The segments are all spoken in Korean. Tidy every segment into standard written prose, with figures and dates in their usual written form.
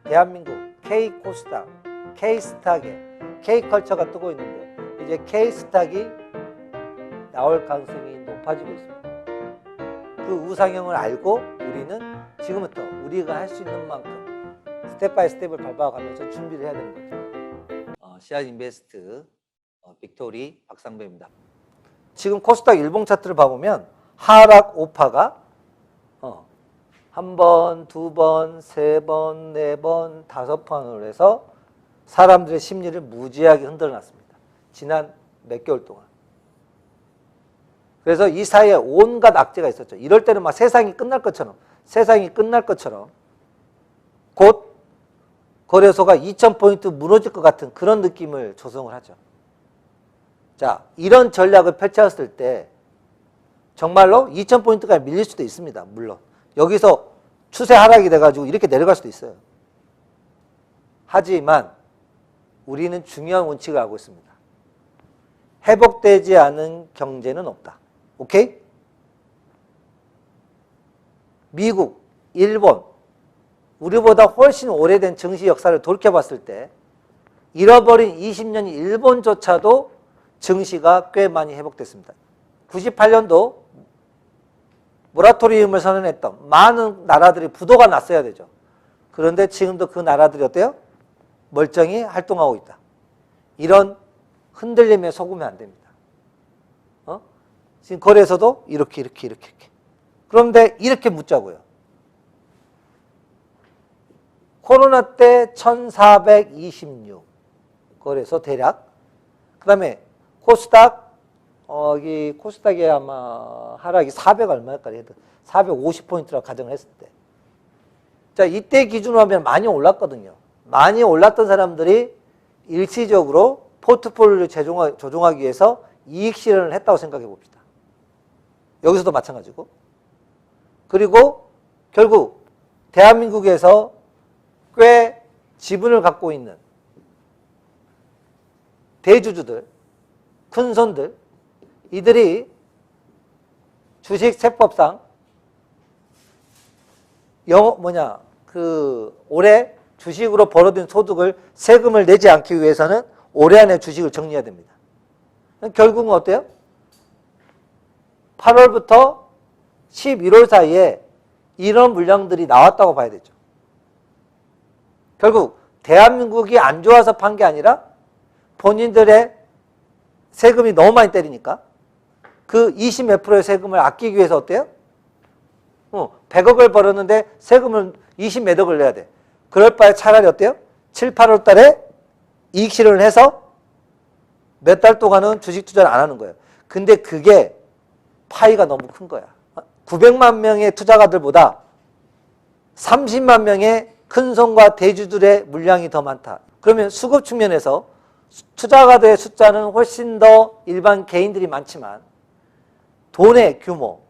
대한민국 K코스닥, K스탁에 K컬처가 뜨고 있는데 이제 K스탁이 나올 가능성이 높아지고 있습니다. 그 우상향을 알고 우리는 지금부터 우리가 할 수 있는 만큼 스텝 바이 스텝을 밟아가면서 준비를 해야 되는 거죠. 씨앗 인베스트 빅토리 박상배입니다. 지금 코스닥 일봉 차트를 봐보면 하락 오파가 한 번, 두 번, 세 번, 네 번, 다섯 번으로 해서 사람들의 심리를 무지하게 흔들어 놨습니다. 지난 몇 개월 동안. 그래서 이 사이에 온갖 악재가 있었죠. 이럴 때는 막 세상이 끝날 것처럼 곧 거래소가 2000포인트 무너질 것 같은 그런 느낌을 조성을 하죠. 자, 이런 전략을 펼쳤을 때 정말로 2000포인트가 밀릴 수도 있습니다. 물론. 여기서 추세 하락이 돼가지고 이렇게 내려갈 수도 있어요. 하지만 우리는 중요한 원칙을 알고 있습니다. 회복되지 않은 경제는 없다. 오케이? 미국, 일본, 우리보다 훨씬 오래된 증시 역사를 돌이켜봤을 때 잃어버린 20년이 일본조차도 증시가 꽤 많이 회복됐습니다. 98년도 모라토리움을 선언했던 많은 나라들이 부도가 났어야 되죠. 그런데 지금도 그 나라들이 어때요? 멀쩡히 활동하고 있다. 이런 흔들림에 속으면 안 됩니다. 지금 거래에서도 이렇게. 그런데 이렇게 묻자고요. 코로나 때 1426 거래소 대략. 그 다음에 코스닥, 여기 코스닥이 아마 하락이 400 얼마까지 해도 450포인트라고 가정을 했을 때. 자, 이때 기준으로 하면 많이 올랐거든요. 많이 올랐던 사람들이 일시적으로 포트폴리오를 조정하기 위해서 이익 실현을 했다고 생각해 봅시다. 여기서도 마찬가지고. 그리고 결국 대한민국에서 꽤 지분을 갖고 있는 대주주들, 큰손들, 이들이 주식세법상 올해 주식으로 벌어든 소득을 세금을 내지 않기 위해서는 올해 안에 주식을 정리해야 됩니다. 결국은 어때요? 8월부터 11월 사이에 이런 물량들이 나왔다고 봐야 되죠. 결국 대한민국이 안 좋아서 판 게 아니라 본인들의 세금이 너무 많이 때리니까 그 20 몇 프로의 세금을 아끼기 위해서 어때요? 100억을 벌었는데 세금을 20 몇 억을 내야 돼. 그럴 바에 차라리 어때요? 7, 8월 달에 이익 실현을 해서 몇 달 동안은 주식 투자를 안 하는 거예요. 근데 그게 파이가 너무 큰 거야. 900만 명의 투자가들보다 30만 명의 큰손과 대주들의 물량이 더 많다. 그러면 수급 측면에서 투자가들의 숫자는 훨씬 더 일반 개인들이 많지만 돈의 규모,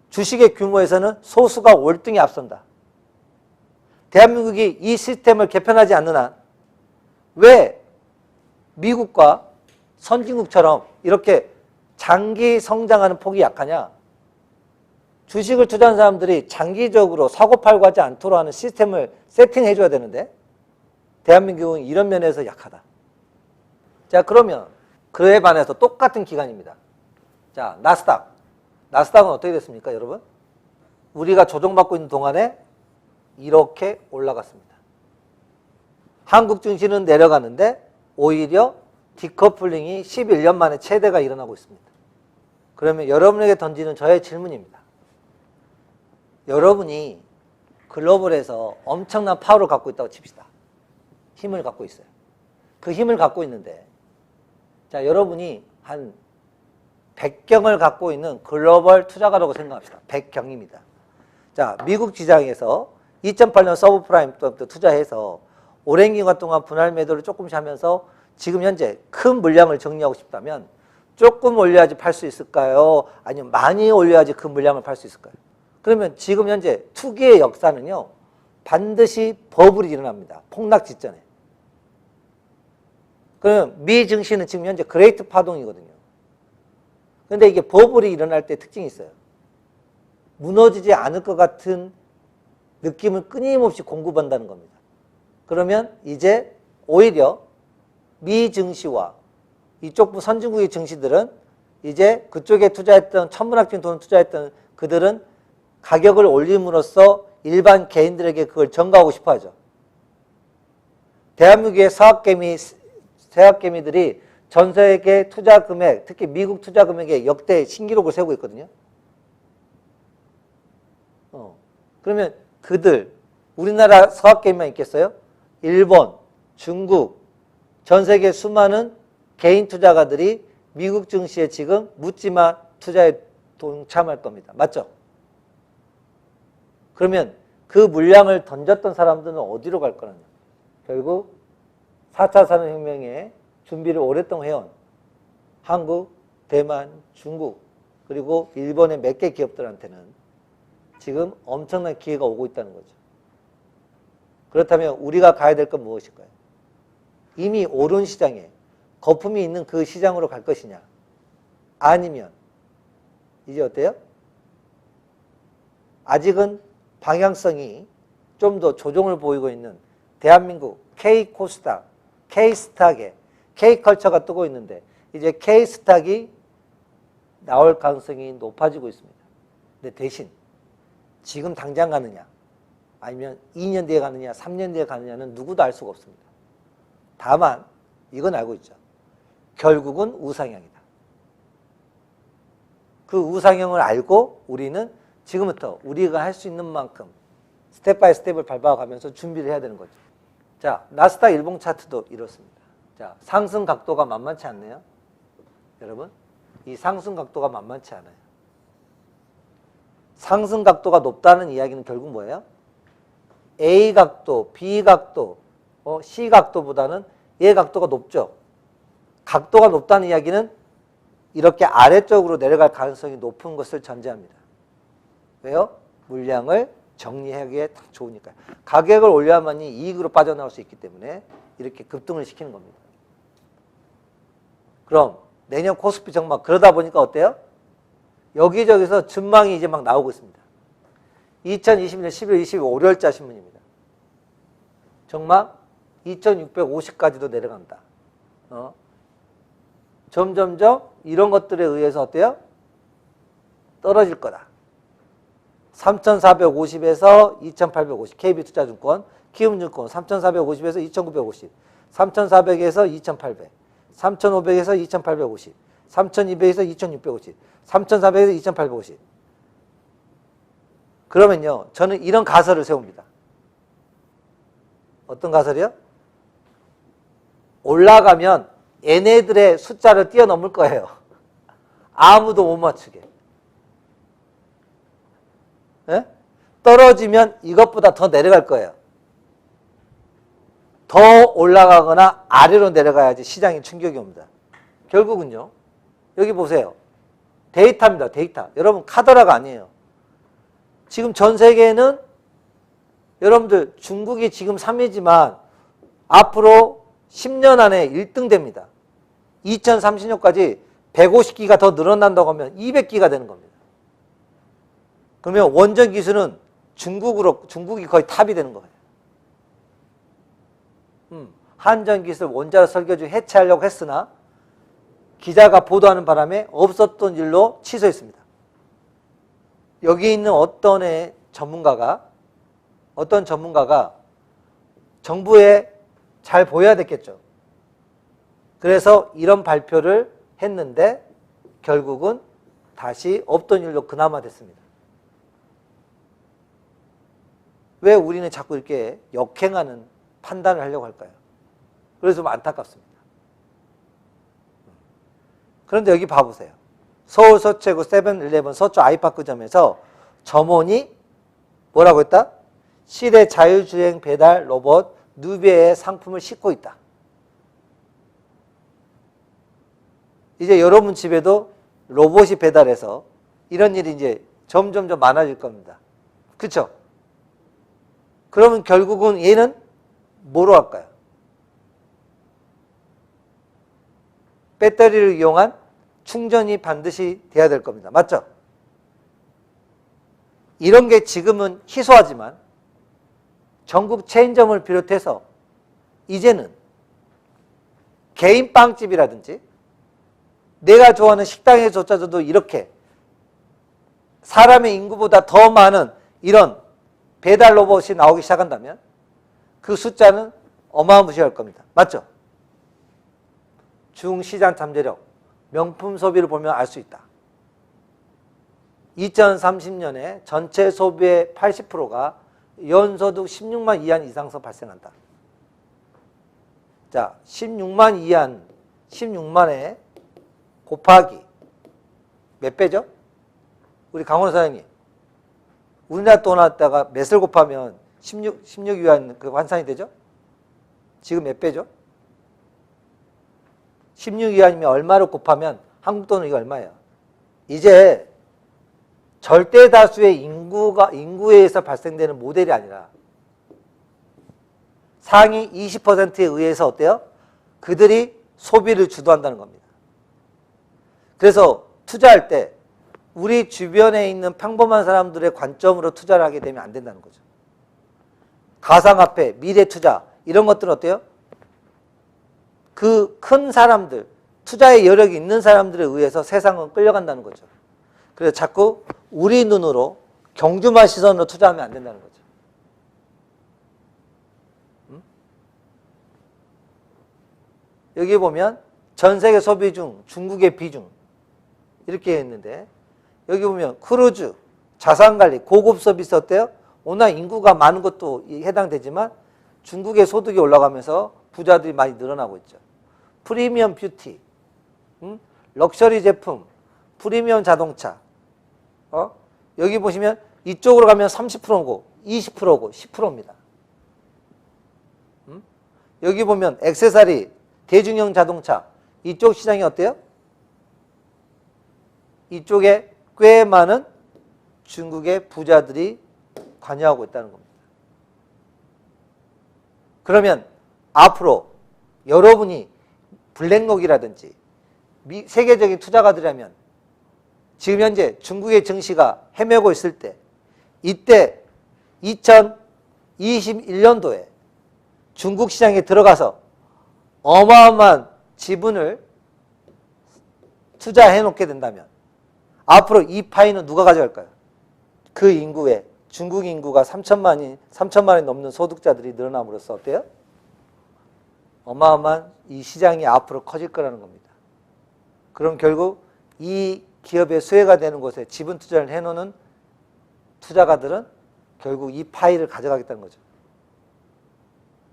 주식의 규모에서는 소수가 월등히 앞선다. 대한민국이 이 시스템을 개편하지 않는 한 왜 미국과 선진국처럼 이렇게 장기 성장하는 폭이 약하냐? 주식을 투자하는 사람들이 장기적으로 사고팔고 하지 않도록 하는 시스템을 세팅해 줘야 되는데 대한민국은 이런 면에서 약하다. 자, 그러면 그에 반해서 똑같은 기간입니다. 자, 나스닥. 나스닥은 어떻게 됐습니까, 여러분? 우리가 조정받고 있는 동안에 이렇게 올라갔습니다. 한국 증시는 내려가는데 오히려 디커플링이 11년 만에 최대가 일어나고 있습니다. 그러면 여러분에게 던지는 저의 질문입니다. 여러분이 글로벌에서 엄청난 파워를 갖고 있다고 칩시다. 힘을 갖고 있어요. 그 힘을 갖고 있는데 자, 여러분이 한 100경을 갖고 있는 글로벌 투자가라고 생각합시다. 100경입니다. 자, 미국 시장에서 2008년 서브프라임 때부터 투자해서 오랜 기간 동안 분할 매도를 조금씩 하면서 지금 현재 큰 물량을 정리하고 싶다면 조금 올려야지 팔 수 있을까요? 아니면 많이 올려야지 그 물량을 팔 수 있을까요? 그러면 지금 현재 투기의 역사는요, 반드시 버블이 일어납니다. 폭락 직전에. 그러면 미 증시는 지금 현재 그레이트 파동이거든요. 그런데 이게 버블이 일어날 때 특징이 있어요. 무너지지 않을 것 같은 느낌을 끊임없이 공급한다는 겁니다. 그러면 이제 오히려 미 증시와 이쪽 선진국의 증시들은 이제 그쪽에 투자했던 천문학적인 돈을 투자했던 그들은 가격을 올림으로써 일반 개인들에게 그걸 전가하고 싶어 하죠. 대한민국의 서학개미들이 전 세계 투자 금액, 특히 미국 투자 금액의 역대 신기록을 세우고 있거든요. 그러면 그들, 우리나라 서학개미만 있겠어요? 일본, 중국, 전 세계 수많은 개인 투자가들이 미국 증시에 지금 묻지마 투자에 동참할 겁니다. 맞죠? 그러면 그 물량을 던졌던 사람들은 어디로 갈 거냐? 결국 4차 산업혁명에 준비를 오랫동안 해온 한국, 대만, 중국, 그리고 일본의 몇 개 기업들한테는 지금 엄청난 기회가 오고 있다는 거죠. 그렇다면 우리가 가야 될 건 무엇일까요? 이미 오른 시장에 거품이 있는 그 시장으로 갈 것이냐? 아니면 이제 어때요? 아직은 방향성이 좀 더 조정을 보이고 있는 대한민국 K코스닥, K스탁에 K컬처가 뜨고 있는데 이제 K스탁이 나올 가능성이 높아지고 있습니다. 근데 대신 지금 당장 가느냐 아니면 2년 뒤에 가느냐 3년 뒤에 가느냐는 누구도 알 수가 없습니다. 다만 이건 알고 있죠. 결국은 우상향이다. 그 우상향을 알고 우리는 지금부터 우리가 할 수 있는 만큼 스텝 바이 스텝을 밟아가면서 준비를 해야 되는 거죠. 자, 나스닥 일봉 차트도 이렇습니다. 자, 상승 각도가 만만치 않네요. 여러분, 이 상승 각도가 만만치 않아요. 상승 각도가 높다는 이야기는 결국 뭐예요? A 각도, B 각도, C 각도보다는 얘 각도가 높죠. 각도가 높다는 이야기는 이렇게 아래쪽으로 내려갈 가능성이 높은 것을 전제합니다. 왜요? 물량을 정리하기에 딱 좋으니까요. 가격을 올려야만이 이익으로 빠져나올 수 있기 때문에 이렇게 급등을 시키는 겁니다. 그럼 내년 코스피 전망 그러다 보니까 어때요? 여기저기서 전망이 이제 막 나오고 있습니다. 2020년 11월 20일 월요일자 신문입니다. 전망 2650까지도 내려간다. 점점점 이런 것들에 의해서 어때요? 떨어질 거다. 3450에서 2850 KB투자증권, 키움증권 3450에서 2950 3400에서 2800 3500에서 2850 3200에서 2650 3400에서 2850 그러면요 저는 이런 가설을 세웁니다. 어떤 가설이요? 올라가면 얘네들의 숫자를 뛰어넘을 거예요. 아무도 못 맞추게. 네? 떨어지면 이것보다 더 내려갈 거예요. 더 올라가거나 아래로 내려가야지 시장에 충격이 옵니다. 결국은요. 여기 보세요. 데이터입니다. 데이터. 여러분 카더라가 아니에요. 지금 전 세계에는 여러분들 중국이 지금 3위지만 앞으로 10년 안에 1등 됩니다. 2030년까지 150기가 더 늘어난다고 하면 200기가 되는 겁니다. 그러면 원전 기술은 중국이 거의 탑이 되는 거예요. 한전 기술 원자력 설계 중 해체하려고 했으나 기자가 보도하는 바람에 없었던 일로 취소했습니다. 여기 있는 어떤 전문가가 정부에 잘 보여야 됐겠죠. 그래서 이런 발표를 했는데 결국은 다시 없던 일로 그나마 됐습니다. 왜 우리는 자꾸 이렇게 역행하는 판단을 하려고 할까요? 그래서 좀 안타깝습니다. 그런데 여기 봐보세요. 서울 서초구 세븐일레븐 서초 아이파크점에서 점원이 뭐라고 했다? 시대 자율주행 배달 로봇 누비의 상품을 싣고 있다. 이제 여러분 집에도 로봇이 배달해서 이런 일이 이제 점점 많아질 겁니다. 그렇죠? 그러면 결국은 얘는 뭐로 할까요? 배터리를 이용한 충전이 반드시 돼야 될 겁니다. 맞죠? 이런 게 지금은 희소하지만 전국 체인점을 비롯해서 이제는 개인 빵집이라든지 내가 좋아하는 식당에조차도 이렇게 사람의 인구보다 더 많은 이런 배달 로봇이 나오기 시작한다면 그 숫자는 어마무시할 겁니다. 맞죠? 중시장 잠재력, 명품 소비를 보면 알 수 있다. 2030년에 전체 소비의 80%가 연소득 16만 이하 이상에서 발생한다. 자, 16만 이하, 16만에 곱하기 몇 배죠? 우리 강원호 사장님, 우리나라 돈 나왔다가 몇을 곱하면 16 이하 그 환산이 되죠? 지금 몇 배죠? 16 이하이면 얼마를 곱하면 한국 돈은 이거 얼마예요? 이제 절대 다수의 인구에 의해서 발생되는 모델이 아니라 상위 20%에 의해서 어때요? 그들이 소비를 주도한다는 겁니다. 그래서 투자할 때 우리 주변에 있는 평범한 사람들의 관점으로 투자를 하게 되면 안 된다는 거죠. 가상화폐, 미래 투자 이런 것들은 어때요? 그 큰 사람들, 투자의 여력이 있는 사람들에 의해서 세상은 끌려간다는 거죠. 그래서 자꾸 우리 눈으로 경주만 시선으로 투자하면 안 된다는 거죠. 여기 보면 전 세계 소비 중 중국의 비중 이렇게 했는데 여기 보면 크루즈, 자산관리, 고급 서비스 어때요? 워낙 인구가 많은 것도 해당되지만 중국의 소득이 올라가면서 부자들이 많이 늘어나고 있죠. 프리미엄 뷰티, 럭셔리 제품, 프리미엄 자동차. 여기 보시면 이쪽으로 가면 30%고 20%고 10%입니다. 여기 보면 액세서리, 대중형 자동차 이쪽 시장이 어때요? 이쪽에 꽤 많은 중국의 부자들이 관여하고 있다는 겁니다. 그러면 앞으로 여러분이 블랙록이라든지 세계적인 투자가들이라면 지금 현재 중국의 증시가 헤매고 있을 때 이때 2021년도에 중국 시장에 들어가서 어마어마한 지분을 투자해 놓게 된다면 앞으로 이 파이는 누가 가져갈까요? 그 인구에 중국 인구가 3천만이 넘는 소득자들이 늘어남으로써 어때요? 어마어마한 이 시장이 앞으로 커질 거라는 겁니다. 그럼 결국 이 기업의 수혜가 되는 곳에 지분 투자를 해놓는 투자가들은 결국 이 파이를 가져가겠다는 거죠.